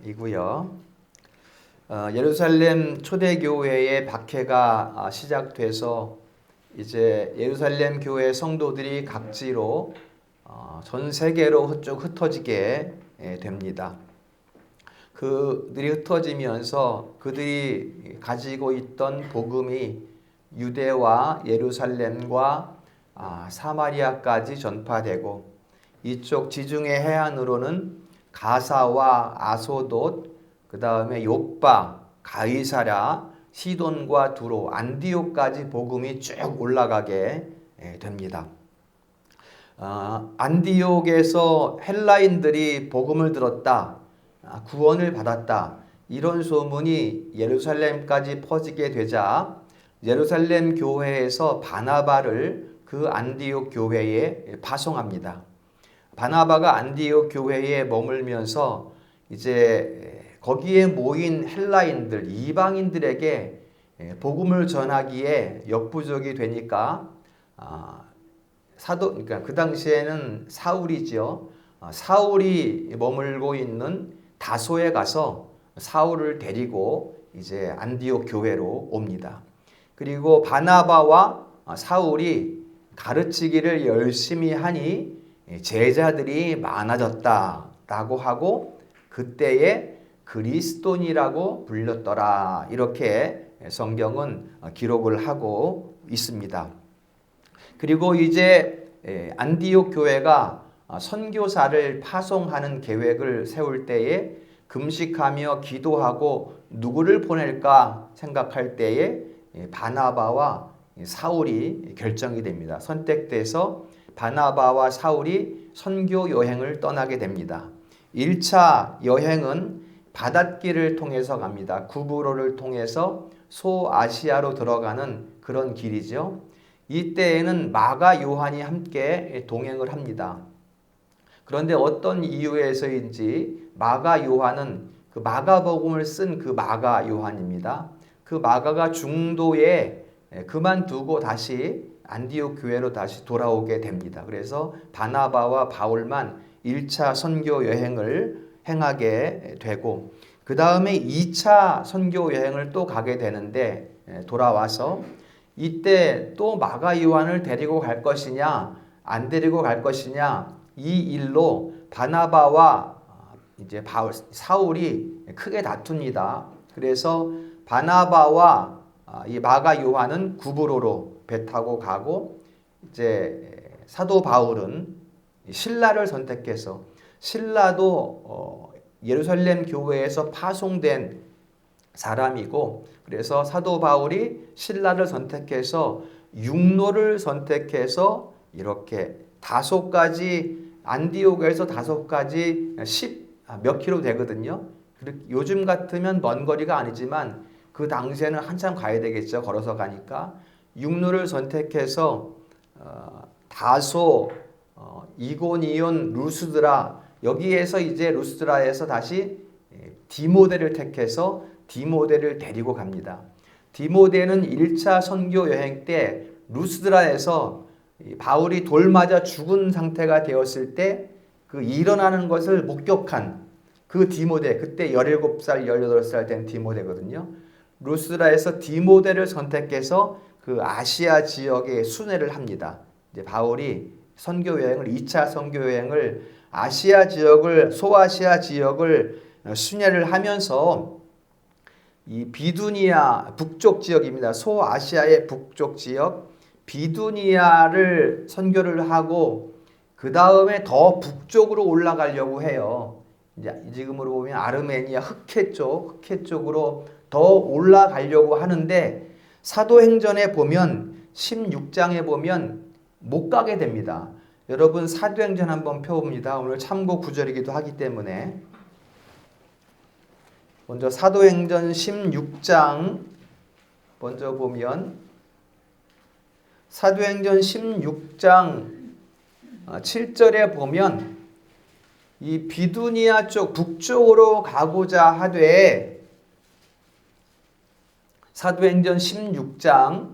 이고요. 예루살렘 초대교회의 박해가 시작돼서 이제 예루살렘 교회 성도들이 각지로 전 세계로 쭉 흩어지게 됩니다. 그들이 흩어지면서 그들이 가지고 있던 복음이 유대와 예루살렘과 사마리아까지 전파되고 이쪽 지중해 해안으로는 가사와 아소돗, 그 다음에 욥바, 가이사랴, 시돈과 두로, 안디옥까지 복음이 쭉 올라가게 됩니다. 안디옥에서 헬라인들이 복음을 들었다, 구원을 받았다, 이런 소문이 예루살렘까지 퍼지게 되자 예루살렘 교회에서 바나바를 그 안디옥 교회에 파송합니다. 바나바가 안디옥 교회에 머물면서 이제 거기에 모인 헬라인들, 이방인들에게 복음을 전하기에 역부족이 되니까 그러니까 그 당시에는 사울이죠. 사울이 머물고 있는 다소에 가서 사울을 데리고 이제 안디옥 교회로 옵니다. 그리고 바나바와 사울이 가르치기를 열심히 하니 제자들이 많아졌다라고 하고 그때에 그리스도인이라고 불렸더라, 이렇게 성경은 기록을 하고 있습니다. 그리고 이제 안디옥 교회가 선교사를 파송하는 계획을 세울 때에 금식하며 기도하고 누구를 보낼까 생각할 때에 바나바와 사울이 결정이 됩니다. 선택돼서 바나바와 사울이 선교 여행을 떠나게 됩니다. 1차 여행은 바닷길을 통해서 갑니다. 구브로를 통해서 소아시아로 들어가는 그런 길이죠. 이때에는 마가 요한이 함께 동행을 합니다. 그런데 어떤 이유에서인지 마가 요한은 그 마가복음을 쓴 그 마가 요한입니다. 그 마가가 중도에 그만두고 다시 안디옥 교회로 다시 돌아오게 됩니다. 그래서 바나바와 바울만 1차 선교 여행을 행하게 되고 그 다음에 2차 선교 여행을 또 가게 되는데 돌아와서 이때 또 마가 요한을 데리고 갈 것이냐 안 데리고 갈 것이냐, 이 일로 바나바와 이제 사울이 크게 다툽니다. 그래서 바나바와 이 마가 요한은 구브로로 배 타고 가고 이제 사도 바울은 실라를 선택해서, 실라도 예루살렘 교회에서 파송된 사람이고, 그래서 사도 바울이 실라를 선택해서 육로를 선택해서 이렇게 안디옥에서 다소까지 10 몇 킬로 되거든요. 요즘 같으면 먼 거리가 아니지만 그 당시에는 한참 가야 되겠죠. 걸어서 가니까. 육로를 선택해서 다소, 이고니온, 루스드라, 여기에서 이제 루스드라에서 다시 디모데를 택해서 디모데를 데리고 갑니다. 디모데는 1차 선교 여행 때 루스드라에서 바울이 돌 맞아 죽은 상태가 되었을 때 그 일어나는 것을 목격한 그 디모데, 그때 17살, 18살 된 디모데거든요. 루스드라에서 디모데를 선택해서 그 아시아 지역에 순회를 합니다. 이제 바울이 선교 여행을 2차 선교 여행을 아시아 지역을, 소아시아 지역을 순회를 하면서 이 비두니아 북쪽 지역입니다. 소아시아의 북쪽 지역 비두니아를 선교를 하고 그 다음에 더 북쪽으로 올라가려고 해요. 이제 지금으로 보면 아르메니아 흑해 쪽으로 더 올라가려고 하는데 사도행전에 보면 16장에 보면 못 가게 됩니다. 여러분 사도행전 한번 펴봅니다. 오늘 참고 구절이기도 하기 때문에 먼저 사도행전 16장 먼저 보면 사도행전 16장 7절에 보면 이 비두니아 쪽 북쪽으로 가고자 하되, 사도행전 16장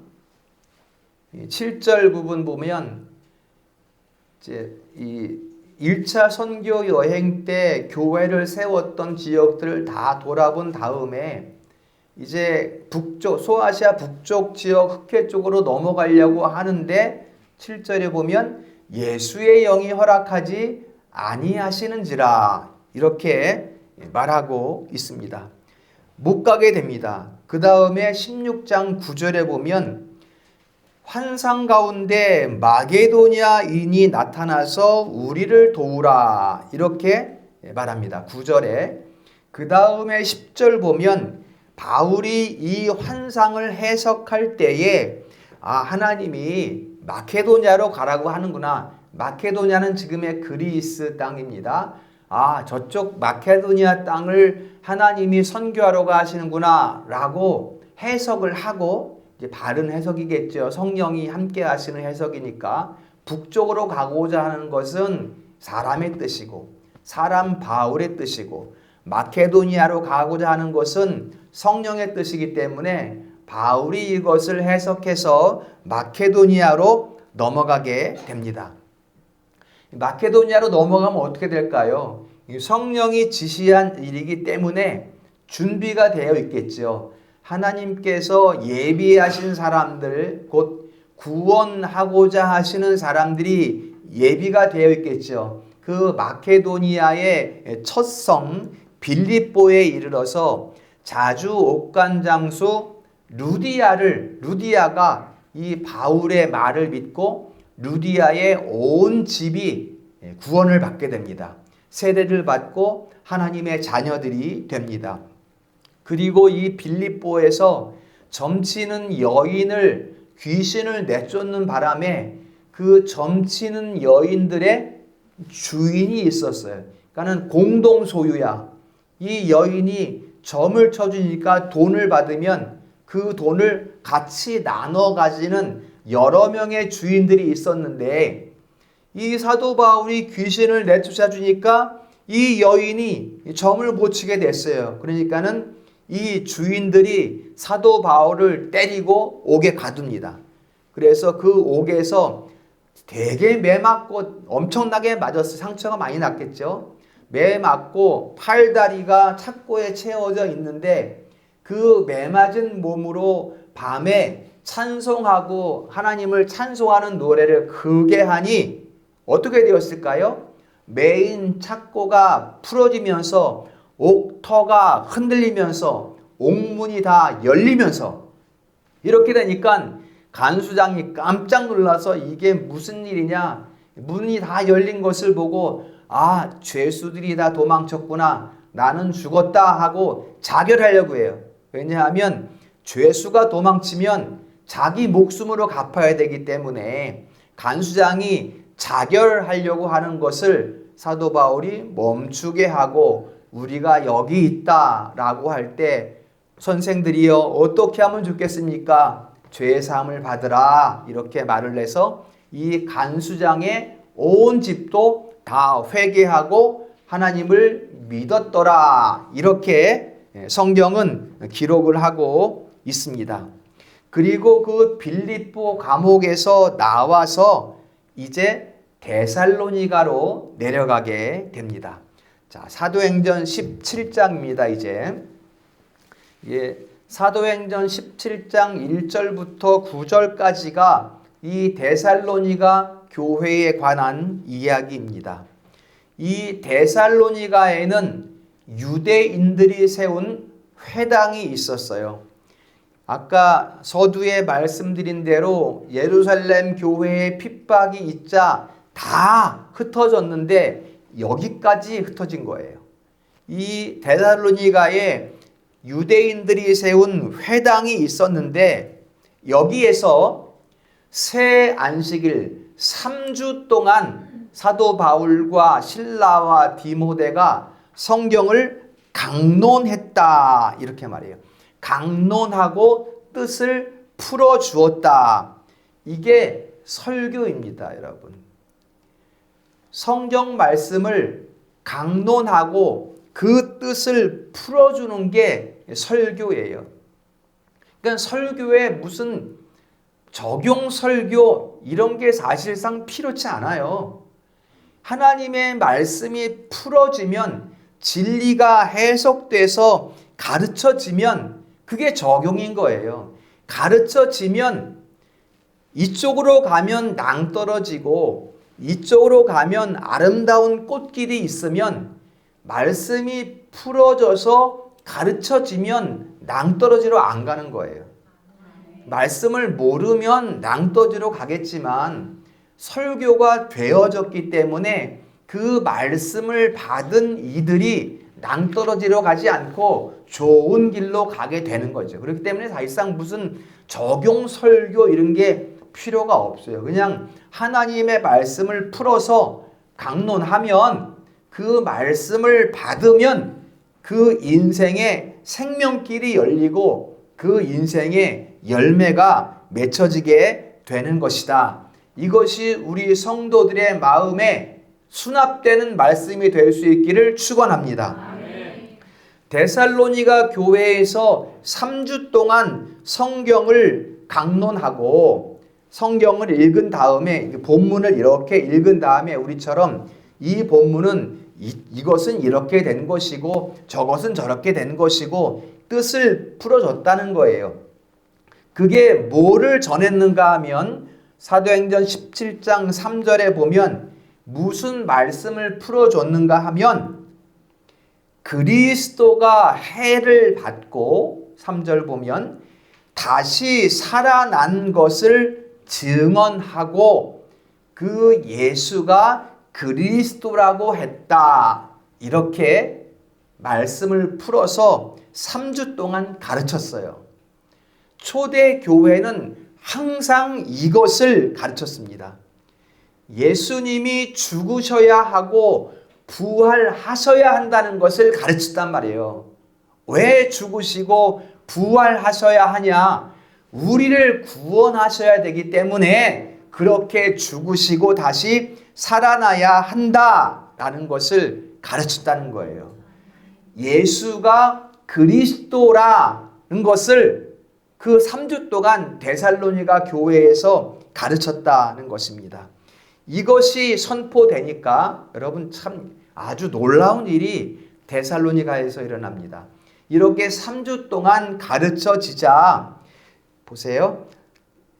7절 부분 보면 이제 이 1차 선교 여행 때 교회를 세웠던 지역들을 다 돌아본 다음에 이제 북쪽, 소아시아 북쪽 지역 흑해 쪽으로 넘어가려고 하는데 7절에 보면 예수의 영이 허락하지 아니하시는지라 이렇게 말하고 있습니다. 못 가게 됩니다. 그 다음에 16장 9절에 보면 환상 가운데 마게도냐인이 나타나서 우리를 도우라 이렇게 말합니다. 9절에. 그 다음에 10절 보면 바울이 이 환상을 해석할 때에 하나님이 마케도냐로 가라고 하는구나. 마케도냐는 지금의 그리스 땅입니다. 저쪽 마케도니아 땅을 하나님이 선교하러 가시는구나 라고 해석을 하고, 이제 바른 해석이겠죠. 성령이 함께 하시는 해석이니까 북쪽으로 가고자 하는 것은 사람의 뜻이고 사람 바울의 뜻이고, 마케도니아로 가고자 하는 것은 성령의 뜻이기 때문에 바울이 이것을 해석해서 마케도니아로 넘어가게 됩니다. 마케도니아로 넘어가면 어떻게 될까요? 성령이 지시한 일이기 때문에 준비가 되어 있겠죠. 하나님께서 예비하신 사람들, 곧 구원하고자 하시는 사람들이 예비가 되어 있겠죠. 그 마케도니아의 첫 성 빌립보에 이르러서 자주 옥간 장수 루디아가 이 바울의 말을 믿고 루디아의 온 집이 구원을 받게 됩니다. 세례를 받고 하나님의 자녀들이 됩니다. 그리고 이 빌립보에서 점치는 여인을, 귀신을 내쫓는 바람에 그 점치는 여인들의 주인이 있었어요. 그러니까는 공동 소유야. 이 여인이 점을 쳐주니까 돈을 받으면 그 돈을 같이 나눠 가지는 여러 명의 주인들이 있었는데, 이 사도 바울이 귀신을 내쫓아 주니까 이 여인이 점을 못 치게 됐어요. 그러니까는 이 주인들이 사도 바울을 때리고 옥에 가둡니다. 그래서 그 옥에서 되게 매 맞고, 엄청나게 맞았어요. 상처가 많이 났겠죠. 매 맞고 팔다리가 착고에 채워져 있는데 그 매 맞은 몸으로 밤에 찬송하고 하나님을 찬송하는 노래를 크게 하니 어떻게 되었을까요? 매인 착고가 풀어지면서 옥터가 흔들리면서 옥문이 다 열리면서, 이렇게 되니까 간수장이 깜짝 놀라서 이게 무슨 일이냐, 문이 다 열린 것을 보고 죄수들이 다 도망쳤구나, 나는 죽었다 하고 자결하려고 해요. 왜냐하면 죄수가 도망치면 자기 목숨으로 갚아야 되기 때문에 간수장이 자결하려고 하는 것을 사도 바울이 멈추게 하고, 우리가 여기 있다라고 할 때 선생들이여 어떻게 하면 좋겠습니까? 죄사함을 받으라 이렇게 말을 해서 이 간수장의 온 집도 다 회개하고 하나님을 믿었더라 이렇게 성경은 기록을 하고 있습니다. 그리고 그 빌립보 감옥에서 나와서 이제 데살로니가로 내려가게 됩니다. 자, 사도행전 17장입니다. 이제 사도행전 17장 1절부터 9절까지가 이 데살로니가 교회에 관한 이야기입니다. 이 데살로니가에는 유대인들이 세운 회당이 있었어요. 아까 서두에 말씀드린 대로 예루살렘 교회에 핍박이 있자 다 흩어졌는데 여기까지 ht어진 거예요. 이 데살로니가에 유대인들이 세운 회당이 있었는데 여기에서 새 안식일 3주 동안 사도 바울과 실라와 디모데가 성경을 강론했다 이렇게 말해요. 강론하고 뜻을 풀어주었다. 이게 설교입니다, 여러분. 성경 말씀을 강론하고 그 뜻을 풀어주는 게 설교예요. 그러니까 설교에 무슨 적용 설교 이런 게 사실상 필요치 않아요. 하나님의 말씀이 풀어지면, 진리가 해석돼서 가르쳐지면 그게 적용인 거예요. 가르쳐지면 이쪽으로 가면 낭떠러지고 이쪽으로 가면 아름다운 꽃길이 있으면, 말씀이 풀어져서 가르쳐지면 낭떠러지로 안 가는 거예요. 말씀을 모르면 낭떠러지로 가겠지만 설교가 되어졌기 때문에 그 말씀을 받은 이들이 낭떠러지로 가지 않고 좋은 길로 가게 되는 거죠. 그렇기 때문에 사실상 무슨 적용 설교 이런 게 필요가 없어요. 그냥 하나님의 말씀을 풀어서 강론하면, 그 말씀을 받으면 그 인생의 생명길이 열리고 그 인생의 열매가 맺혀지게 되는 것이다. 이것이 우리 성도들의 마음에 수납되는 말씀이 될 수 있기를 축원합니다. 데살로니가 교회에서 3주 동안 성경을 강론하고 성경을 읽은 다음에, 본문을 이렇게 읽은 다음에 우리처럼 이 본문은 이것은 이렇게 된 것이고 저것은 저렇게 된 것이고 뜻을 풀어줬다는 거예요. 그게 뭐를 전했는가 하면 사도행전 17장 3절에 보면 무슨 말씀을 풀어줬는가 하면, 그리스도가 해를 받고 3절 보면 다시 살아난 것을 증언하고 그 예수가 그리스도라고 했다. 이렇게 말씀을 풀어서 3주 동안 가르쳤어요. 초대 교회는 항상 이것을 가르쳤습니다. 예수님이 죽으셔야 하고 부활하셔야 한다는 것을 가르쳤단 말이에요. 왜 죽으시고 부활하셔야 하냐? 우리를 구원하셔야 되기 때문에 그렇게 죽으시고 다시 살아나야 한다라는 것을 가르쳤다는 거예요. 예수가 그리스도라는 것을 그 3주 동안 데살로니가 교회에서 가르쳤다는 것입니다. 이것이 선포되니까 여러분 참 아주 놀라운 일이 데살로니가에서 일어납니다. 이렇게 3주 동안 가르쳐지자 보세요.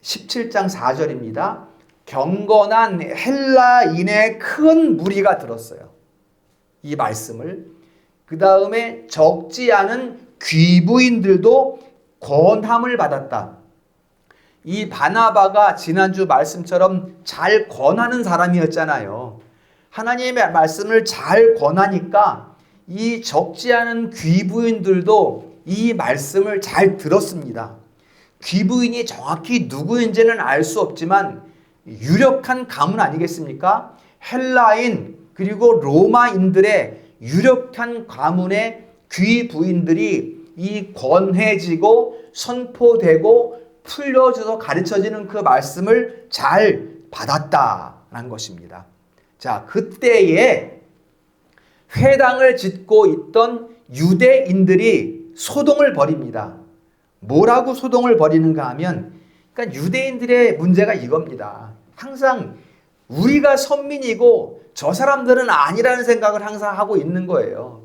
17장 4절입니다. 경건한 헬라인의 큰 무리가 들었어요. 이 말씀을. 그 다음에 적지 않은 귀부인들도 권함을 받았다. 이 바나바가 지난주 말씀처럼 잘 권하는 사람이었잖아요. 하나님의 말씀을 잘 권하니까 이 적지 않은 귀부인들도 이 말씀을 잘 들었습니다. 귀부인이 정확히 누구인지는 알 수 없지만 유력한 가문 아니겠습니까? 헬라인 그리고 로마인들의 유력한 가문의 귀부인들이 이 권해지고 선포되고 풀려져서 가르쳐지는 그 말씀을 잘 받았다는 것입니다. 자, 그때에 회당을 짓고 있던 유대인들이 소동을 벌입니다. 뭐라고 소동을 벌이는가 하면, 그러니까 유대인들의 문제가 이겁니다. 항상 우리가 선민이고 저 사람들은 아니라는 생각을 항상 하고 있는 거예요.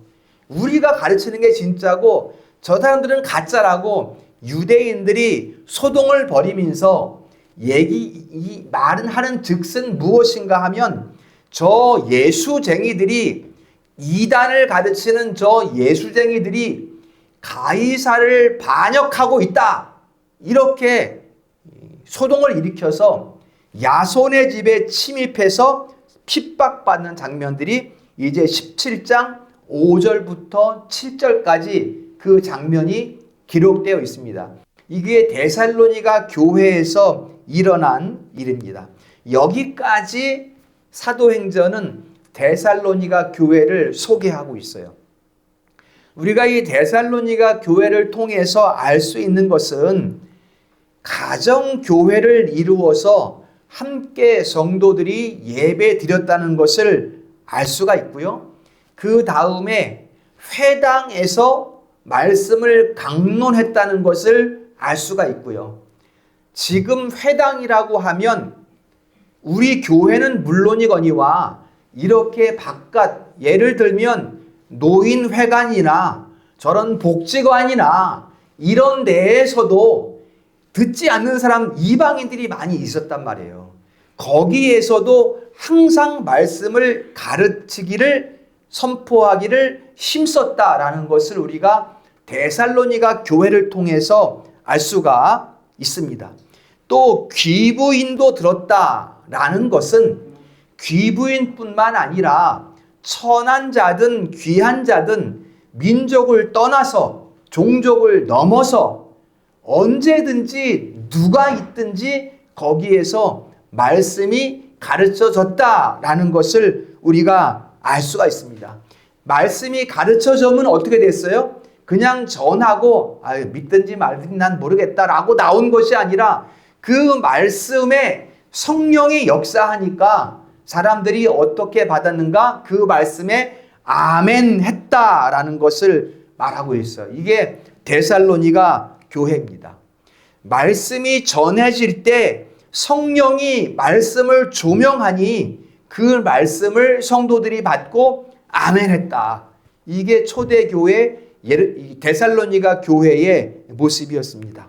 우리가 가르치는 게 진짜고 저 사람들은 가짜라고 유대인들이 소동을 벌이면서 이 말은 하는 즉슨 무엇인가 하면, 저 예수쟁이들이, 이단을 가르치는 저 예수쟁이들이 가이사를 반역하고 있다. 이렇게 소동을 일으켜서 야손의 집에 침입해서 핍박받는 장면들이 이제 17장 5절부터 7절까지 그 장면이 기록되어 있습니다. 이게 데살로니가 교회에서 일어난 일입니다. 여기까지 사도행전은 데살로니가 교회를 소개하고 있어요. 우리가 이 데살로니가 교회를 통해서 알 수 있는 것은 가정교회를 이루어서 함께 성도들이 예배 드렸다는 것을 알 수가 있고요. 그 다음에 회당에서 말씀을 강론했다는 것을 알 수가 있고요. 지금 회당이라고 하면 우리 교회는 물론이거니와 이렇게 바깥, 예를 들면 노인회관이나 저런 복지관이나 이런 데에서도 듣지 않는 사람, 이방인들이 많이 있었단 말이에요. 거기에서도 항상 말씀을 가르치기를, 선포하기를 힘썼다라는 것을 우리가 데살로니가 교회를 통해서 알 수가 있습니다. 또 귀부인도 들었다라는 것은 귀부인뿐만 아니라 천한 자든 귀한 자든 민족을 떠나서 종족을 넘어서 언제든지 누가 있든지 거기에서 말씀이 가르쳐졌다라는 것을 우리가 알 수가 있습니다. 말씀이 가르쳐지면 어떻게 됐어요? 그냥 전하고 믿든지 말든지 난 모르겠다라고 나온 것이 아니라 그 말씀에 성령이 역사하니까 사람들이 어떻게 받았는가? 그 말씀에 아멘 했다라는 것을 말하고 있어요. 이게 데살로니가 교회입니다. 말씀이 전해질 때 성령이 말씀을 조명하니 그 말씀을 성도들이 받고 아멘 했다. 이게 초대교회 데살로니가 교회의 모습이었습니다.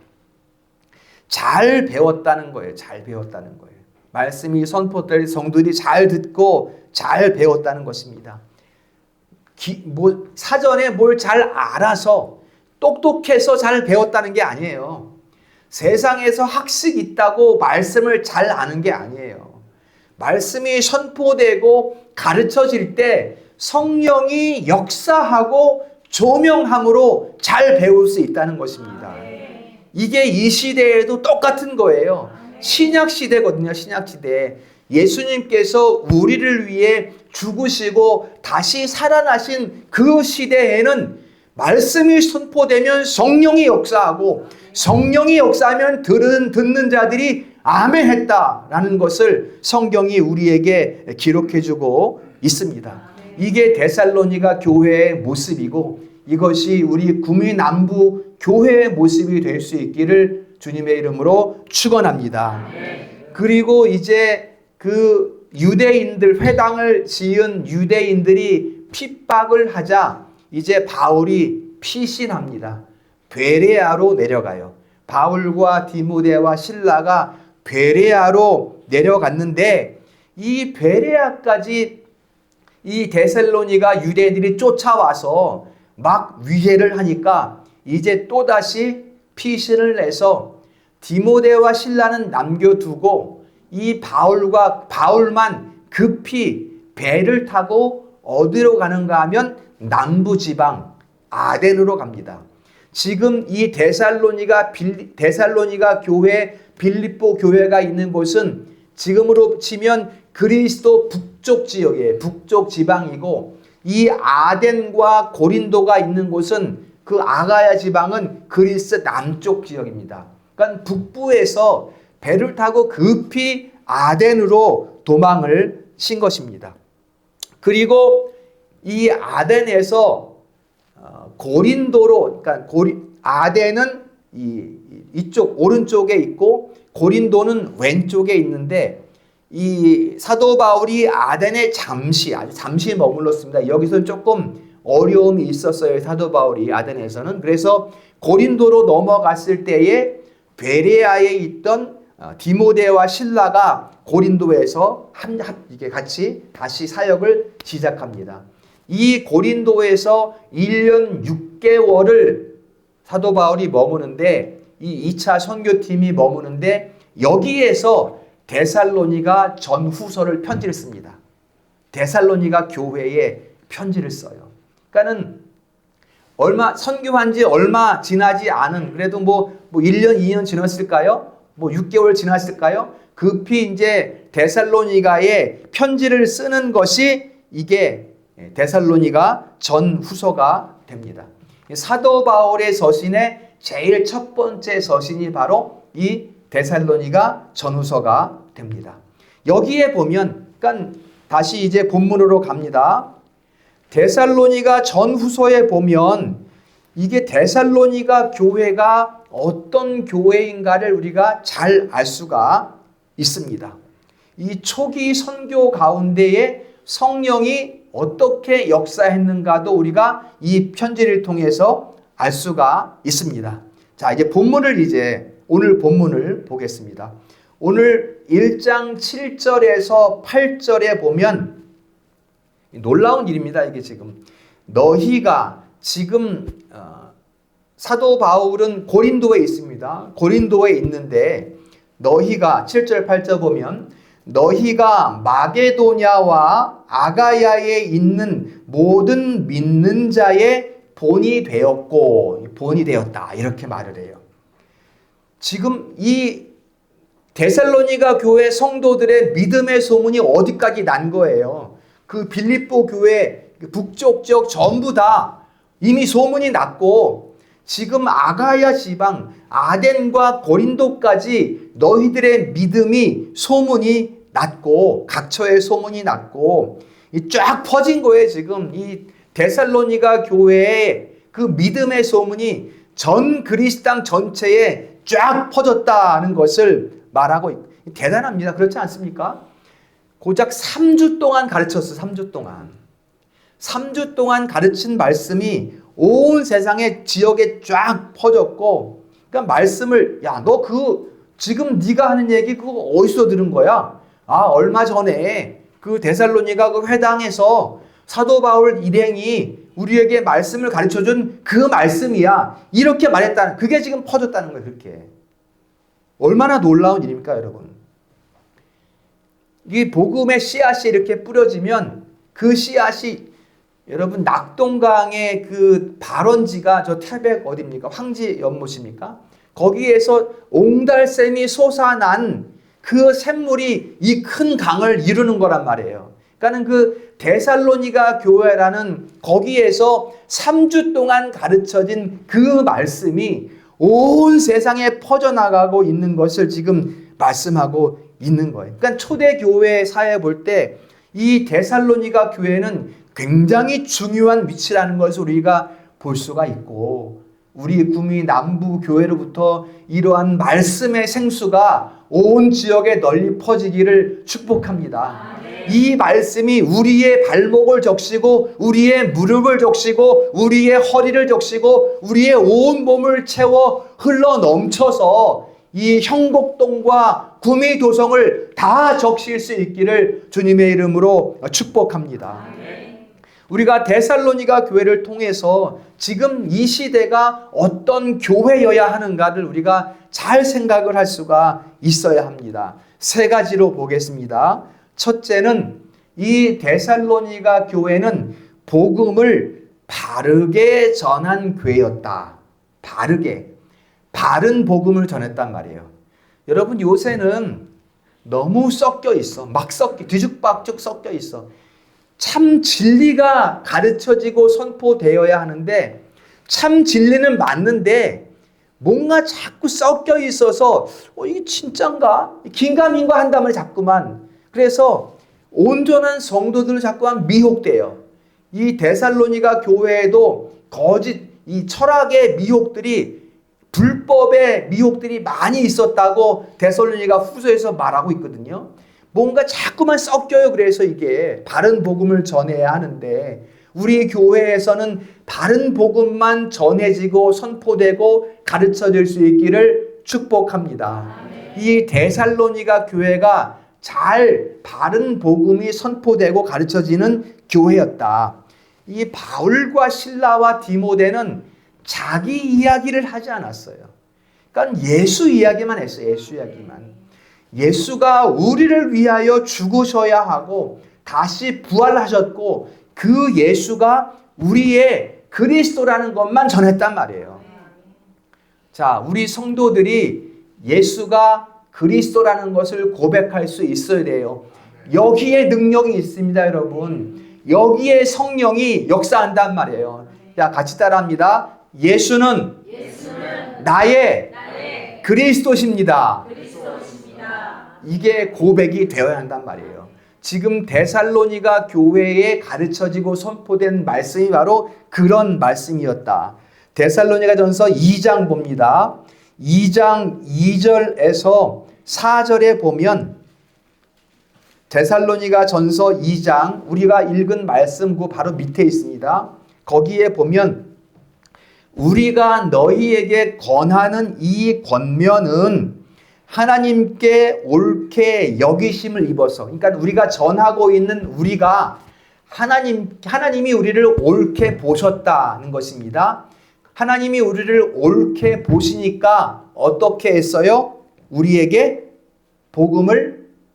잘 배웠다는 거예요. 잘 배웠다는 거예요. 말씀이 선포될 성도들이 잘 듣고 잘 배웠다는 것입니다. 사전에 뭘 잘 알아서 똑똑해서 잘 배웠다는 게 아니에요. 세상에서 학식이 있다고 말씀을 잘 아는 게 아니에요. 말씀이 선포되고 가르쳐질 때 성령이 역사하고 조명함으로 잘 배울 수 있다는 것입니다. 이게 이 시대에도 똑같은 거예요. 신약 시대거든요. 신약 시대. 예수님께서 우리를 위해 죽으시고 다시 살아나신 그 시대에는 말씀이 선포되면 성령이 역사하고 성령이 역사하면 듣는 자들이 아멘 했다라는 것을 성경이 우리에게 기록해주고 있습니다. 이게 데살로니가 교회의 모습이고 이것이 우리 구미남부 교회의 모습이 될 수 있기를 주님의 이름으로 축원합니다. 그리고 이제 그 유대인들, 회당을 지은 유대인들이 핍박을 하자 이제 바울이 피신합니다. 베레아로 내려가요. 바울과 디모데와 실라가 베레아로 내려갔는데 이 베레아까지 이 데살로니가 유대인들이 쫓아와서 막 위해를 하니까 이제 또다시 피신을 내서 디모데와 실라는 남겨두고 이 바울만 급히 배를 타고 어디로 가는가 하면 남부지방 아덴으로 갑니다. 지금 이 데살로니가 교회, 빌립보 교회가 있는 곳은 지금으로 치면 그리스도 북쪽 지역이에요. 북쪽 지방이고 이 아덴과 고린도가 있는 곳은 그 아가야 지방은 그리스 남쪽 지역입니다. 그러니까 북부에서 배를 타고 급히 아덴으로 도망을 친 것입니다. 그리고 이 아덴에서 고린도로, 그러니까 아덴은 이쪽 오른쪽에 있고 고린도는 왼쪽에 있는데 이 사도 바울이 아덴에 아주 잠시 머물렀습니다. 여기서는 조금 어려움이 있었어요. 사도 바울이 아덴에서는. 그래서 고린도로 넘어갔을 때에 베레아에 있던 디모데와 실라가 고린도에서 이게 같이 다시 사역을 시작합니다. 이 고린도에서 1년 6개월을 사도 바울이 머무는데 이 2차 선교팀이 머무는데 여기에서 데살로니가 전후서를 편지를 씁니다. 데살로니가 교회에 편지를 써요. 그러니까는 선교한 지 얼마 지나지 않은, 그래도 뭐 1년, 2년 지났을까요? 뭐 6개월 지났을까요? 급히 이제 데살로니가에 편지를 쓰는 것이 이게 데살로니가 전후서가 됩니다. 사도 바울의 서신의 제일 첫 번째 서신이 바로 이 데살로니가 전후서가 됩니다. 여기에 보면, 그러니까 다시 이제 본문으로 갑니다. 데살로니가 전후서에 보면 이게 데살로니가 교회가 어떤 교회인가를 우리가 잘 알 수가 있습니다. 이 초기 선교 가운데에 성령이 어떻게 역사했는가도 우리가 이 편지를 통해서 알 수가 있습니다. 자, 이제 오늘 본문을 보겠습니다. 오늘 1장 7절에서 8절에 보면 놀라운 일입니다. 이게 지금 너희가 지금 사도 바울은 고린도에 있습니다. 고린도에 있는데 너희가 7절 8절 보면 너희가 마게도냐와 아가야에 있는 모든 믿는 자의 본이 되었다 이렇게 말을 해요. 지금 이 데살로니가 교회 성도들의 믿음의 소문이 어디까지 난 거예요. 그 빌립보 교회 북쪽 지역 전부 다 이미 소문이 났고 지금 아가야 지방 아덴과 고린도까지 너희들의 믿음이 소문이 났고 각처에 소문이 났고 쫙 퍼진 거예요. 지금 이 데살로니가 교회의 그 믿음의 소문이 전 그리스 땅 전체에 쫙 퍼졌다는 것을 말하고 있고 대단합니다. 그렇지 않습니까? 고작 3주 동안 가르쳤어. 3주 동안. 3주 동안 가르친 말씀이 온 세상의 지역에 쫙 퍼졌고 그러니까 말씀을 너 지금 네가 하는 얘기 그거 어디서 들은 거야? 얼마 전에 그 데살로니가 그 회당에서 사도 바울 일행이 우리에게 말씀을 가르쳐준 그 말씀이야. 이렇게 말했다는 그게 지금 퍼졌다는 거예요. 그렇게. 얼마나 놀라운 일입니까, 여러분? 이 복음의 씨앗이 이렇게 뿌려지면 그 씨앗이 여러분 낙동강의 그 발원지가 저 태백 어디입니까? 황지 연못입니까? 거기에서 옹달샘이 솟아난 그 샘물이 이 큰 강을 이루는 거란 말이에요. 그러니까는 그 데살로니가 교회라는 거기에서 3주 동안 가르쳐진 그 말씀이 온 세상에 퍼져나가고 있는 것을 지금 말씀하고 있는 거예요. 그러니까 초대교회 사회 볼 때 이 데살로니가 교회는 굉장히 중요한 위치라는 것을 우리가 볼 수가 있고 우리 구미 남부 교회로부터 이러한 말씀의 생수가 온 지역에 널리 퍼지기를 축복합니다. 이 말씀이 우리의 발목을 적시고 우리의 무릎을 적시고 우리의 허리를 적시고 우리의 온 몸을 채워 흘러 넘쳐서 이 형곡동과 구미도성을 다 적실 수 있기를 주님의 이름으로 축복합니다. 우리가 데살로니가 교회를 통해서 지금 이 시대가 어떤 교회여야 하는가를 우리가 잘 생각을 할 수가 있어야 합니다. 세 가지로 보겠습니다. 첫째는 이 데살로니가 교회는 복음을 바르게 전한 교회였다. 바른 복음을 전했단 말이에요. 여러분 요새는 너무 섞여 있어. 뒤죽박죽 섞여 있어. 참 진리가 가르쳐지고 선포되어야 하는데 참 진리는 맞는데 뭔가 자꾸 섞여 있어서 이게 진짠가? 긴가민가 한다면 자꾸만 그래서 온전한 성도들을 자꾸만 미혹돼요. 이 데살로니가 교회에도 이 철학의 미혹들이 불법의 미혹들이 많이 있었다고 데살로니가 후서에서 말하고 있거든요. 뭔가 자꾸만 섞여요. 그래서 이게 바른 복음을 전해야 하는데 우리 교회에서는 바른 복음만 전해지고 선포되고 가르쳐질 수 있기를 축복합니다. 이 데살로니가 교회가 잘 바른 복음이 선포되고 가르쳐지는 교회였다. 이 바울과 실라와 디모데는 자기 이야기를 하지 않았어요. 그러니까 예수 이야기만 했어요. 예수 이야기만. 예수가 우리를 위하여 죽으셔야 하고 다시 부활하셨고 그 예수가 우리의 그리스도라는 것만 전했단 말이에요. 자, 우리 성도들이 예수가 그리스도라는 것을 고백할 수 있어야 돼요. 여기에 능력이 있습니다, 여러분. 여기에 성령이 역사한단 말이에요. 자, 같이 따라합니다. 예수는 나의 그리스도십니다. 이게 고백이 되어야 한단 말이에요. 지금 데살로니가 교회에 가르쳐지고 선포된 말씀이 바로 그런 말씀이었다. 데살로니가전서 2장 봅니다. 2장 2절에서 4절에 보면 데살로니가 전서 2장 우리가 읽은 말씀 그 바로 밑에 있습니다. 거기에 보면 우리가 너희에게 권하는 이 권면은 하나님께 옳게 여기심을 입어서, 그러니까 우리가 전하고 있는 우리가 하나님이 우리를 옳게 보셨다는 것입니다. 하나님이 우리를 옳게 보시니까 어떻게 했어요? 우리에게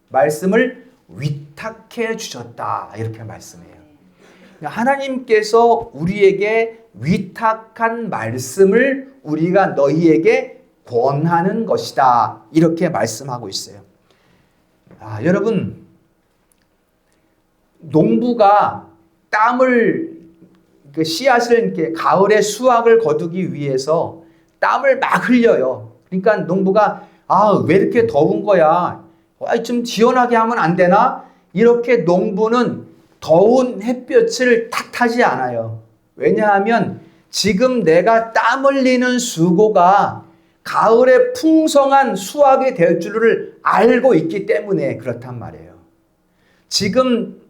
말씀을 위탁해 주셨다. 이렇게 말씀해요. 하나님께서 우리에게 위탁한 말씀을 우리가 너희에게 권하는 것이다. 이렇게 말씀하고 있어요. 여러분, 농부가 씨앗을 이렇게 가을에 수확을 거두기 위해서 땀을 막 흘려요. 그러니까 농부가 왜 이렇게 더운 거야? 좀 지원하게 하면 안 되나? 이렇게 농부는 더운 햇볕을 탓하지 않아요. 왜냐하면 지금 내가 땀 흘리는 수고가 가을에 풍성한 수확이 될 줄을 알고 있기 때문에 그렇단 말이에요. 지금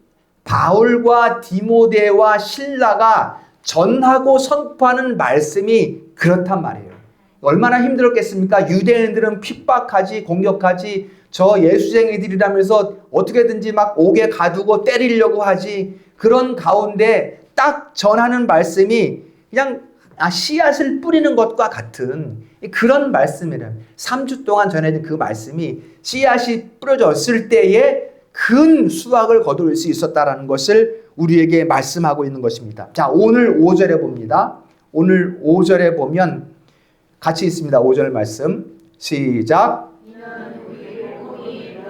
바울과 디모데와 실라가 전하고 선포하는 말씀이 그렇단 말이에요. 얼마나 힘들었겠습니까? 유대인들은 핍박하지, 공격하지, 저 예수쟁이들이라면서 어떻게든지 막 옥에 가두고 때리려고 하지. 그런 가운데 딱 전하는 말씀이 그냥 씨앗을 뿌리는 것과 같은 그런 말씀이래요. 3주 동안 전해진 그 말씀이 씨앗이 뿌려졌을 때에 큰 수확을 거둘 수 있었다라는 것을 우리에게 말씀하고 있는 것입니다. 자, 오늘 5절에 봅니다. 오늘 5절에 보면 같이 있습니다. 5절 말씀 시작.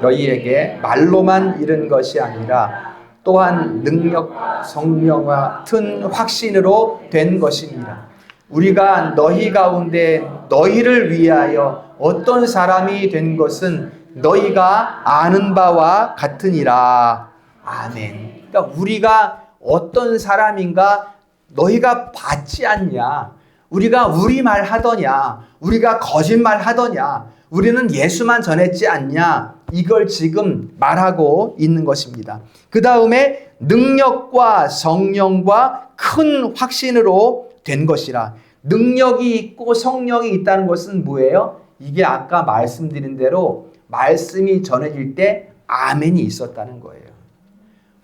너희에게 말로만 이른 것이 아니라 또한 능력, 성령과 같은 확신으로 된 것이니라. 우리가 너희 가운데 너희를 위하여 어떤 사람이 된 것은 너희가 아는 바와 같으니라. 아멘. 그러니까 우리가 어떤 사람인가 너희가 받지 않냐? 우리가 우리말 하더냐? 우리가 거짓말 하더냐? 우리는 예수만 전했지 않냐? 이걸 지금 말하고 있는 것입니다. 그 다음에 능력과 성령과 큰 확신으로 된 것이라. 능력이 있고 성령이 있다는 것은 뭐예요? 이게 아까 말씀드린 대로 말씀이 전해질 때 아멘이 있었다는 거예요.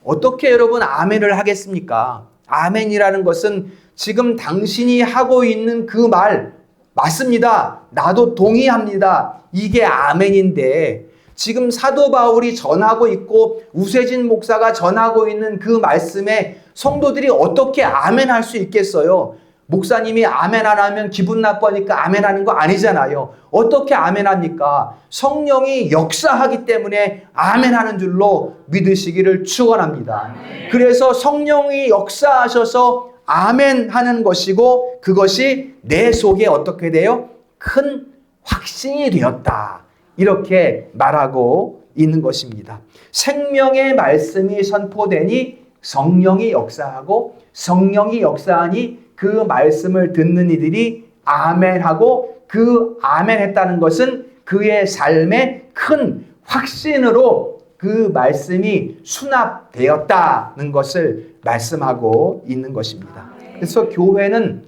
어떻게 여러분 아멘을 하겠습니까? 아멘이라는 것은 지금 당신이 하고 있는 그 말 맞습니다. 나도 동의합니다. 이게 아멘인데 지금 사도 바울이 전하고 있고 우세진 목사가 전하고 있는 그 말씀에 성도들이 어떻게 아멘할 수 있겠어요? 목사님이 아멘 안 하면 기분 나빠니까 아멘하는 거 아니잖아요. 어떻게 아멘합니까? 성령이 역사하기 때문에 아멘하는 줄로 믿으시기를 축원합니다. 그래서 성령이 역사하셔서 아멘하는 것이고 그것이 내 속에 어떻게 돼요? 큰 확신이 되었다. 이렇게 말하고 있는 것입니다. 생명의 말씀이 선포되니 성령이 역사하고 성령이 역사하니 그 말씀을 듣는 이들이 아멘하고 그 아멘했다는 것은 그의 삶의 큰 확신으로 그 말씀이 수납되었다는 것을 말씀하고 있는 것입니다. 그래서 교회는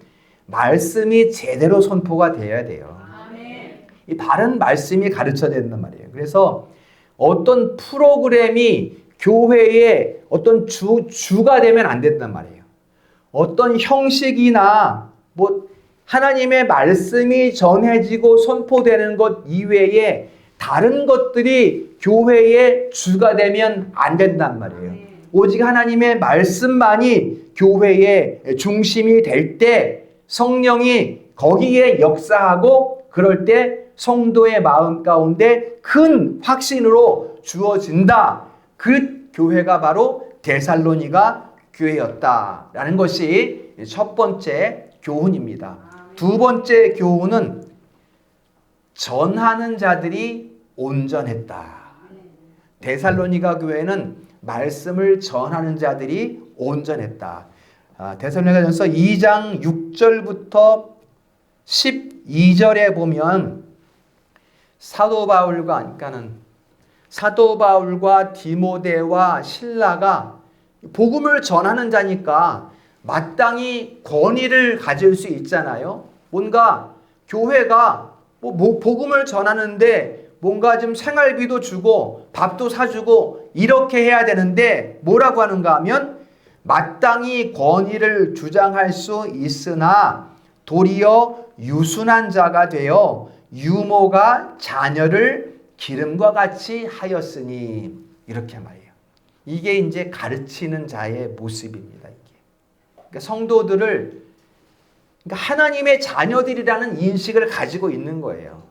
말씀이 제대로 선포가 되어야 돼요. 이 바른 말씀이 가르쳐야 된단 말이에요. 그래서 어떤 프로그램이 교회의 어떤 주가 되면 안 된단 말이에요. 어떤 형식이나 하나님의 말씀이 전해지고 선포되는 것 이외에 다른 것들이 교회의 주가 되면 안 된단 말이에요. 오직 하나님의 말씀만이 교회의 중심이 될 때 성령이 거기에 역사하고 그럴 때 성도의 마음 가운데 큰 확신으로 주어진다. 그 교회가 바로 데살로니가 교회였다라는 것이 첫 번째 교훈입니다. 두 번째 교훈은 전하는 자들이 온전했다. 데살로니가 교회는 말씀을 전하는 자들이 온전했다. 데살로니가전서 2장 6절부터 12절에 보면 사도 바울과 그러니까는 사도 바울과 디모데와 실라가 복음을 전하는 자니까 마땅히 권위를 가질 수 있잖아요. 뭔가 교회가 복음을 전하는데 뭔가 좀 생활비도 주고 밥도 사주고 이렇게 해야 되는데 뭐라고 하는가 하면 마땅히 권위를 주장할 수 있으나 도리어 유순한 자가 되어 유모가 자녀를 기름과 같이 하였으니 이렇게 말해요. 이게 이제 가르치는 자의 모습입니다. 이게. 그러니까 성도들을 그러니까 하나님의 자녀들이라는 인식을 가지고 있는 거예요.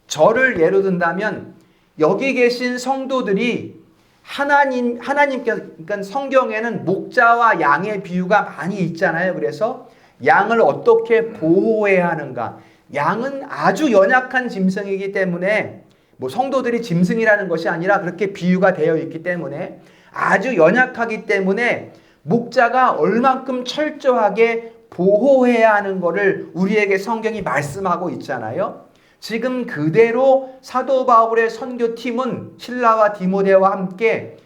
저를 예로 든다면 여기 계신 성도들이 하나님께 그러니까 성경에는 목자와 양의 비유가 많이 있잖아요. 그래서 양을 어떻게 보호해야 하는가? 양은 아주 연약한 짐승이기 때문에 성도들이 짐승이라는 것이 아니라 그렇게 비유가 되어 있기 때문에 아주 연약하기 때문에 목자가 얼만큼 철저하게 보호해야 하는 것을 우리에게 성경이 말씀하고 있잖아요. 지금 그대로 사도 바울의 선교팀은 실라와 디모데와 함께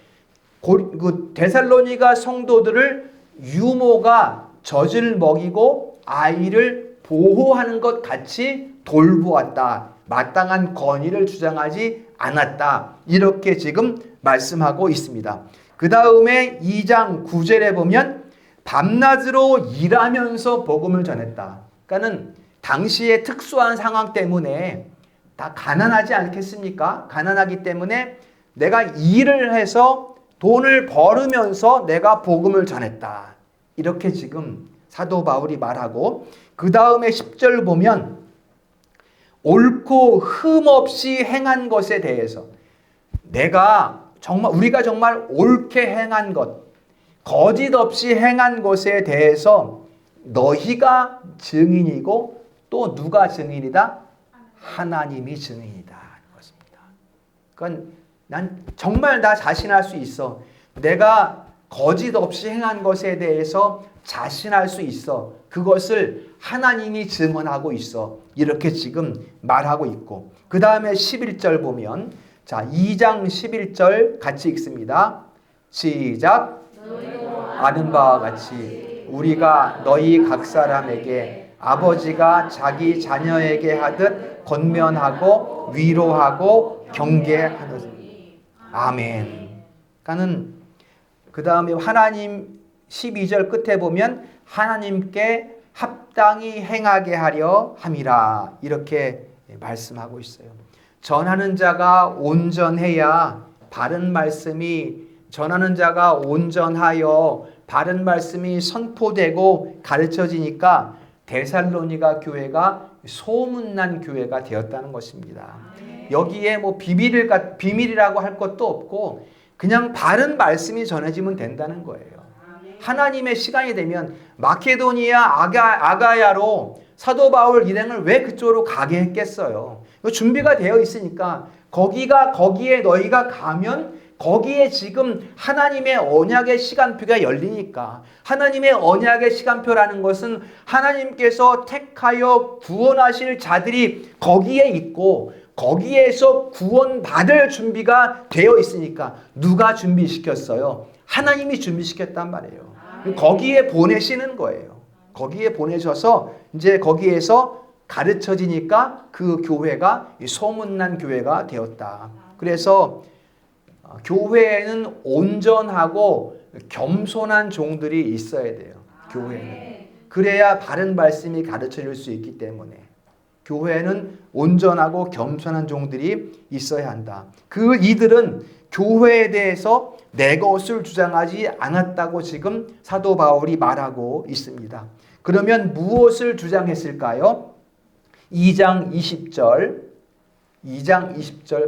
데살로니가 성도들을 유모가 젖을 먹이고 아이를 보호하는 것 같이 돌보았다. 마땅한 권위를 주장하지 않았다. 이렇게 지금 말씀하고 있습니다. 그 다음에 2장 9절에 보면 밤낮으로 일하면서 복음을 전했다. 그러니까는 당시의 특수한 상황 때문에 다 가난하지 않겠습니까? 가난하기 때문에 내가 일을 해서 돈을 벌으면서 내가 복음을 전했다. 이렇게 지금 사도 바울이 말하고 그 다음에 10절 보면 옳고 흠없이 행한 것에 대해서 우리가 정말 옳게 행한 것, 거짓 없이 행한 것에 대해서 너희가 증인이고 또 누가 증인이다? 하나님이 증인이다. 그렇습니다. 그건 난 정말 나 자신할 수 있어. 내가 거짓 없이 행한 것에 대해서 자신할 수 있어. 그것을 하나님이 증언하고 있어. 이렇게 지금 말하고 있고 그 다음에 11절 보면 2장 11절 같이 읽습니다. 시작. 아는 바와 같이 우리가 너희 각 사람에게 아버지가 자기 자녀에게 하듯 권면하고 위로하고 경계하는 아멘. 그러니까는 그 다음에 하나님 12절 끝에 보면 하나님께 합당히 행하게 하려 함이라 이렇게 말씀하고 있어요. 전하는 자가 온전해야 바른 말씀이 전하는 자가 온전하여 바른 말씀이 선포되고 가르쳐지니까 데살로니가 교회가 소문난 교회가 되었다는 것입니다. 여기에 비밀이라고 할 것도 없고 그냥 바른 말씀이 전해지면 된다는 거예요. 하나님의 시간이 되면 마케도니아 아가야로 사도 바울 일행을 왜 그쪽으로 가게 했겠어요? 준비가 되어 있으니까 거기에 너희가 가면 거기에 지금 하나님의 언약의 시간표가 열리니까 하나님의 언약의 시간표라는 것은 하나님께서 택하여 구원하실 자들이 거기에 있고 거기에서 구원받을 준비가 되어 있으니까 누가 준비시켰어요? 하나님이 준비시켰단 말이에요. 거기에 보내시는 거예요. 거기에 보내셔서 이제 거기에서 가르쳐지니까 그 교회가 소문난 교회가 되었다. 그래서 교회에는 온전하고 겸손한 종들이 있어야 돼요. 교회는. 그래야 바른 말씀이 가르쳐질 수 있기 때문에 교회는 온전하고 겸손한 종들이 있어야 한다. 이들은 교회에 대해서 내 것을 주장하지 않았다고 지금 사도 바울이 말하고 있습니다. 그러면 무엇을 주장했을까요? 2장 20절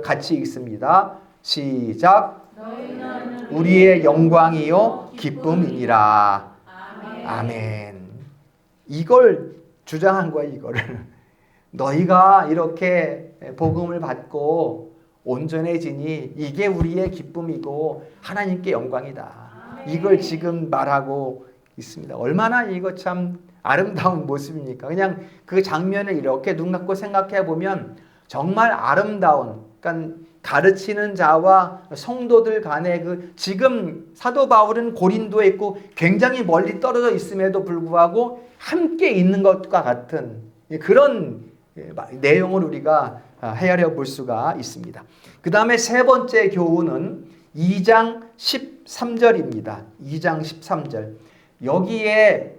같이 읽습니다. 시작. 우리의 영광이요 기쁨이니라. 아멘. 이걸 주장한 거야. 이거를 너희가 이렇게 복음을 받고 온전해지니 이게 우리의 기쁨이고 하나님께 영광이다. 이걸 지금 말하고 있습니다. 얼마나 이거 참 아름다운 모습입니까? 그냥 그 장면을 이렇게 눈 감고 생각해 보면 정말 아름다운, 그러니까 가르치는 자와 성도들 간에 지금 사도 바울은 고린도에 있고 굉장히 멀리 떨어져 있음에도 불구하고 함께 있는 것과 같은 그런 내용을 우리가 헤아려 볼 수가 있습니다. 그 다음에 세 번째 교훈은 2장 13절입니다. 2장 13절. 여기에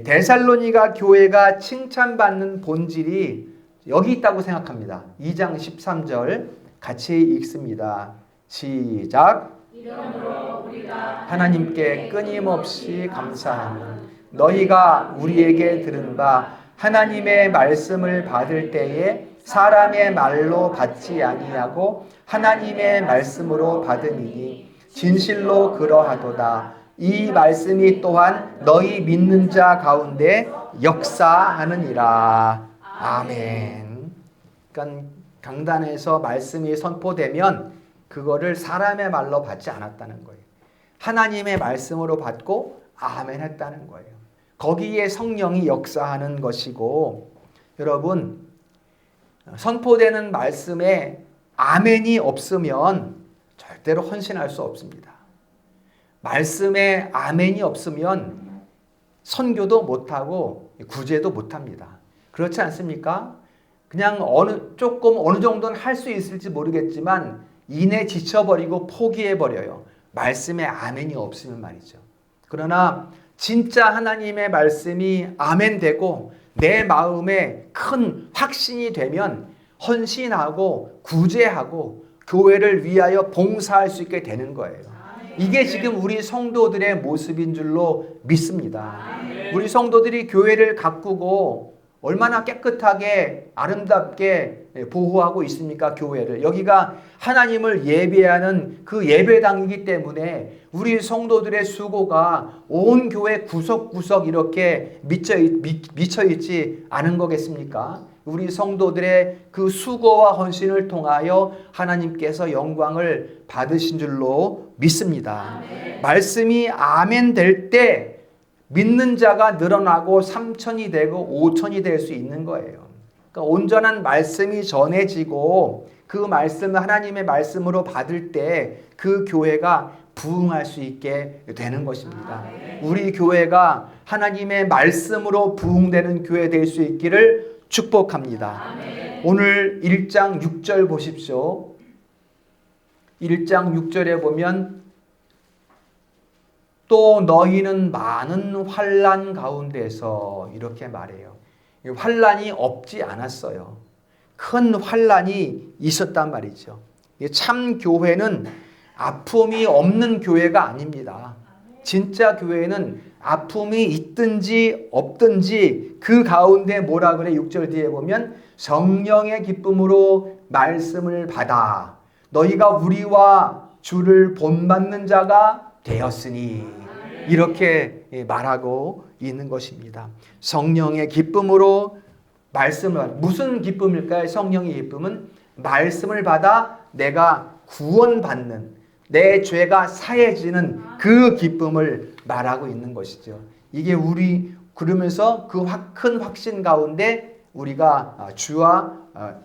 데살로니가 교회가 칭찬받는 본질이 여기 있다고 생각합니다. 2장 13절 같이 읽습니다. 시작. 이러므로 우리가 하나님께 끊임없이 감사하며 너희가 우리에게 들은 바 하나님의 말씀을 받을 때에 사람의 말로 받지 아니하고 하나님의 말씀으로 받음이니 진실로 그러하도다. 이 말씀이 또한 너희 믿는 자 가운데 역사하느니라. 아멘. 그러니까 강단에서 말씀이 선포되면 그거를 사람의 말로 받지 않았다는 거예요. 하나님의 말씀으로 받고 아멘 했다는 거예요. 거기에 성령이 역사하는 것이고, 여러분 선포되는 말씀에 아멘이 없으면 절대로 헌신할 수 없습니다. 말씀에 아멘이 없으면 선교도 못하고 구제도 못합니다. 그렇지 않습니까? 그냥 어느 정도는 할 수 있을지 모르겠지만 이내 지쳐버리고 포기해버려요. 말씀에 아멘이 없으면 말이죠. 그러나 진짜 하나님의 말씀이 아멘 되고 내 마음에 큰 확신이 되면 헌신하고 구제하고 교회를 위하여 봉사할 수 있게 되는 거예요. 이게 지금 우리 성도들의 모습인 줄로 믿습니다. 우리 성도들이 교회를 가꾸고 얼마나 깨끗하게 아름답게 보호하고 있습니까? 교회를. 여기가 하나님을 예배하는 그 예배당이기 때문에 우리 성도들의 수고가 온 교회 구석구석 이렇게 미쳐 있지 않은 거겠습니까? 우리 성도들의 그 수고와 헌신을 통하여 하나님께서 영광을 받으신 줄로 믿습니다. 아멘. 말씀이 아멘 될 때 믿는 자가 늘어나고 3,000이 되고 5,000이 될 수 있는 거예요. 그러니까 온전한 말씀이 전해지고 그 말씀을 하나님의 말씀으로 받을 때 그 교회가 부흥할 수 있게 되는 것입니다. 우리 교회가 하나님의 말씀으로 부흥되는 교회 될 수 있기를 축복합니다. 오늘 1장 6절 보십시오. 1장 6절에 보면 또 너희는 많은 환난 가운데서 이렇게 말해요. 환난이 없지 않았어요. 큰 환난이 있었단 말이죠. 참 교회는 아픔이 없는 교회가 아닙니다. 진짜 교회는 아픔이 있든지 없든지 그 가운데 뭐라 그래? 6절 뒤에 보면 성령의 기쁨으로 말씀을 받아 너희가 우리와 주를 본받는 자가 되었으니 이렇게 말하고 있는 것입니다. 성령의 기쁨으로 말씀을 무슨 기쁨일까요? 성령의 기쁨은 말씀을 받아 내가 구원받는 내 죄가 사해지는 그 기쁨을 말하고 있는 것이죠. 이게 그러면서 그 큰 확신 가운데 우리가 주와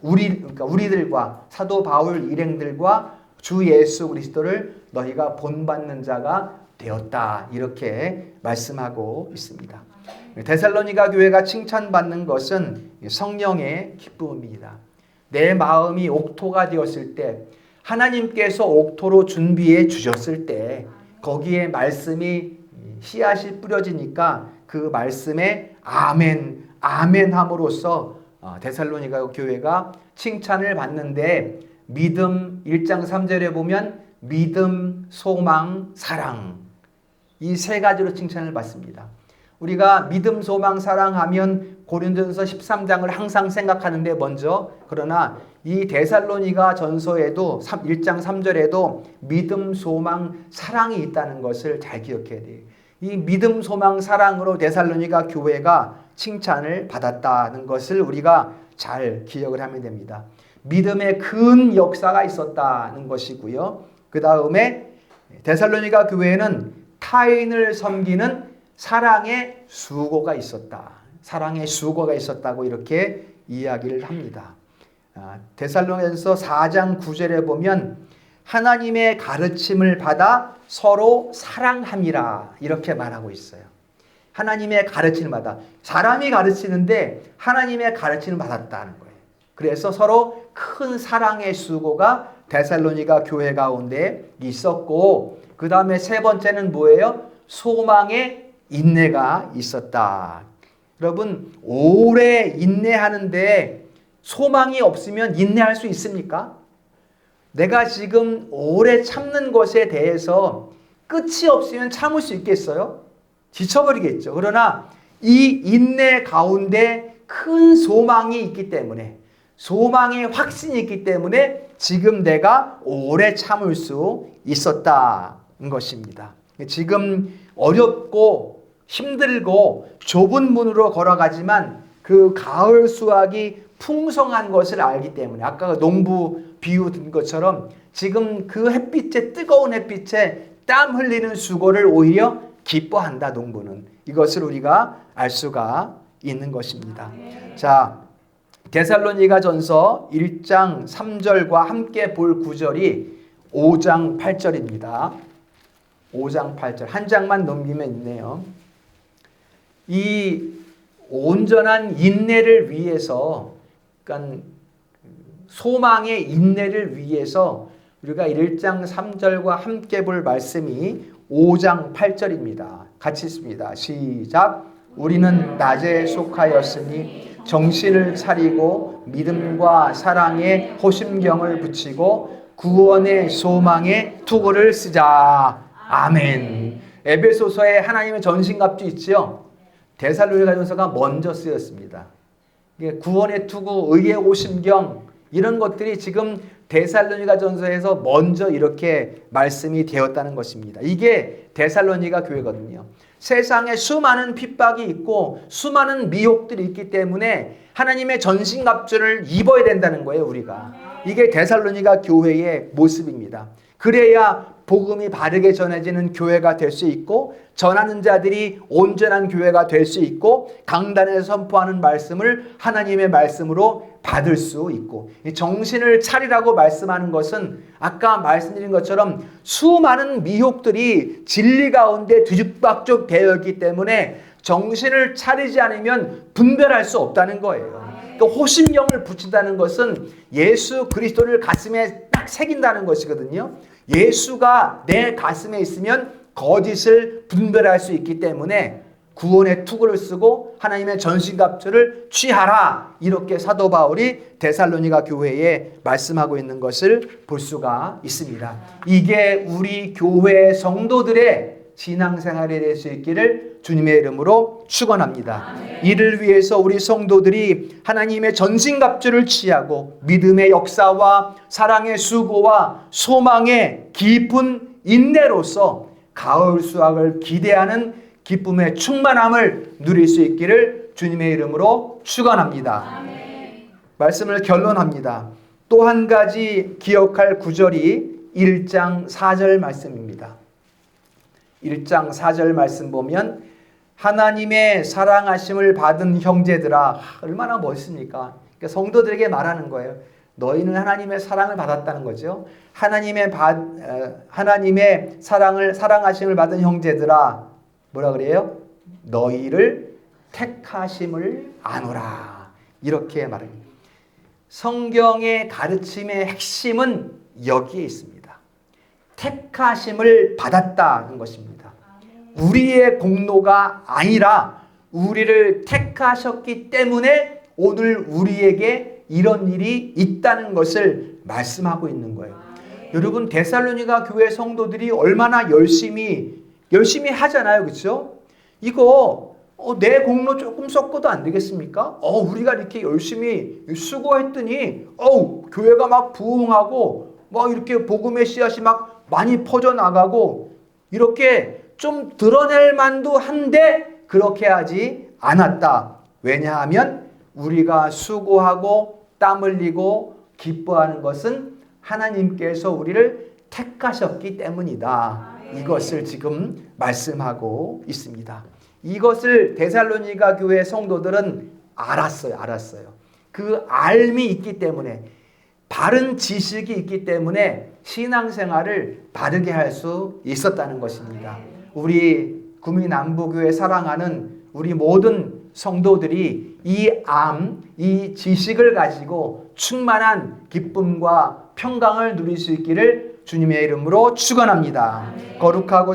그러니까 우리들과 사도 바울 일행들과 주 예수 그리스도를 너희가 본받는 자가 되었다 이렇게 말씀하고 있습니다. 데살로니가 교회가 칭찬받는 것은 성령의 기쁨입니다. 내 마음이 옥토가 되었을 때 하나님께서 옥토로 준비해 주셨을 때 거기에 말씀이 씨앗이 뿌려지니까 그 말씀에 아멘 함으로써 데살로니가 교회가 칭찬을 받는데 믿음 1장 3절에 보면 믿음, 소망, 사랑 이 세 가지로 칭찬을 받습니다. 우리가 믿음, 소망, 사랑하면 고린도전서 13장을 항상 생각하는데 먼저 그러나 이 데살로니가 전서에도 1장 3절에도 믿음, 소망, 사랑이 있다는 것을 잘 기억해야 돼요. 이 믿음, 소망, 사랑으로 데살로니가 교회가 칭찬을 받았다는 것을 우리가 잘 기억을 하면 됩니다. 믿음의 큰 역사가 있었다는 것이고요. 그 다음에 데살로니가 교회에는 타인을 섬기는 사랑의 수고가 있었다. 사랑의 수고가 있었다고 이렇게 이야기를 합니다. 데살로니가전서 4장 9절에 보면 하나님의 가르침을 받아 서로 사랑함이라 이렇게 말하고 있어요. 하나님의 가르침을 받아. 사람이 가르치는데 하나님의 가르침을 받았다는 거예요. 그래서 서로 큰 사랑의 수고가 데살로니가 교회 가운데 있었고, 그 다음에 세 번째는 뭐예요? 소망의 인내가 있었다. 여러분, 오래 인내하는데 소망이 없으면 인내할 수 있습니까? 내가 지금 오래 참는 것에 대해서 끝이 없으면 참을 수 있겠어요? 지쳐버리겠죠. 그러나 이 인내 가운데 큰 소망이 있기 때문에, 소망의 확신이 있기 때문에 지금 내가 오래 참을 수 있었다는 것입니다. 지금 어렵고 힘들고 좁은 문으로 걸어가지만 그 가을 수확이 풍성한 것을 알기 때문에, 아까 농부 비유 든 것처럼 지금 그 햇빛에, 뜨거운 햇빛에 땀 흘리는 수고를 오히려 기뻐한다, 농부는. 이것을 우리가 알 수가 있는 것입니다. 자, 데살로니가전서 1장 3절과 함께 볼 구절이 5장 8절입니다. 5장 8절. 한 장만 넘기면 있네요. 이 온전한 인내를 위해서, 그러니까 소망의 인내를 위해서 우리가 1장 3절과 함께 볼 말씀이 5장 8절입니다. 같이 읽습니다. 시작. 우리는 낮에 속하였으니 정신을 차리고 믿음과 사랑에 호심경을 붙이고 구원의 소망에 투구를 쓰자. 아멘. 에베소서에 하나님의 전신갑주 있지요. 데살로니가전서가 먼저 쓰였습니다. 구원의 투구, 의의 호심경, 이런 것들이 지금 데살로니가전서에서 먼저 이렇게 말씀이 되었다는 것입니다. 이게 데살로니가 교회거든요. 세상에 수많은 핍박이 있고 수많은 미혹들이 있기 때문에 하나님의 전신갑주를 입어야 된다는 거예요, 우리가. 이게 데살로니가 교회의 모습입니다. 그래야 복음이 바르게 전해지는 교회가 될 수 있고, 전하는 자들이 온전한 교회가 될 수 있고, 강단에서 선포하는 말씀을 하나님의 말씀으로 받을 수 있고, 정신을 차리라고 말씀하는 것은 아까 말씀드린 것처럼 수많은 미혹들이 진리 가운데 뒤죽박죽 되어 있기 때문에 정신을 차리지 않으면 분별할 수 없다는 거예요. 또 호심경을 붙인다는 것은 예수 그리스도를 가슴에 딱 새긴다는 것이거든요. 예수가 내 가슴에 있으면 거짓을 분별할 수 있기 때문에 구원의 투구를 쓰고 하나님의 전신갑주를 취하라, 이렇게 사도 바울이 데살로니가 교회에 말씀하고 있는 것을 볼 수가 있습니다. 이게 우리 교회 성도들의 신앙생활이 될 수 있기를 주님의 이름으로 축원합니다. 이를 위해서 우리 성도들이 하나님의 전신갑주를 취하고 믿음의 역사와 사랑의 수고와 소망의 깊은 인내로서 가을 수확을 기대하는 기쁨의 충만함을 누릴 수 있기를 주님의 이름으로 축원합니다. 말씀을 결론합니다. 또 한 가지 기억할 구절이 1장 4절 말씀입니다. 1장 4절 말씀 보면 하나님의 사랑하심을 받은 형제들아, 얼마나 멋있습니까? 그러니까 성도들에게 말하는 거예요. 너희는 하나님의 사랑을 받았다는 거죠. 하나님의 사랑하심을 받은 형제들아, 뭐라 그래요? 너희를 택하심을 아노라, 이렇게 말합니다. 성경의 가르침의 핵심은 여기에 있습니다. 택하심을 받았다는 것입니다. 우리의 공로가 아니라 우리를 택하셨기 때문에 오늘 우리에게 이런 일이 있다는 것을 말씀하고 있는 거예요. 여러분, 데살로니가 교회 성도들이 얼마나 열심히 하잖아요, 그렇죠? 이거 내 공로 조금 섞어도 안 되겠습니까? 우리가 이렇게 열심히 수고했더니 교회가 막 부흥하고 막 이렇게 복음의 씨앗이 막 많이 퍼져나가고, 이렇게 좀 드러낼 만도 한데 그렇게 하지 않았다. 왜냐하면 우리가 수고하고 땀 흘리고 기뻐하는 것은 하나님께서 우리를 택하셨기 때문이다. 이것을 지금 말씀하고 있습니다. 이것을 데살로니가 교회 성도들은 알았어요. 그 알미 있기 때문에 바른 지식이 있기 때문에 신앙생활을 바르게 할 수 있었다는 것입니다. 우리 구미남부교회 사랑하는 우리 모든 성도들이 이 지식을 가지고 충만한 기쁨과 평강을 누릴 수 있기를 주님의 이름으로 축원합니다. 거룩하고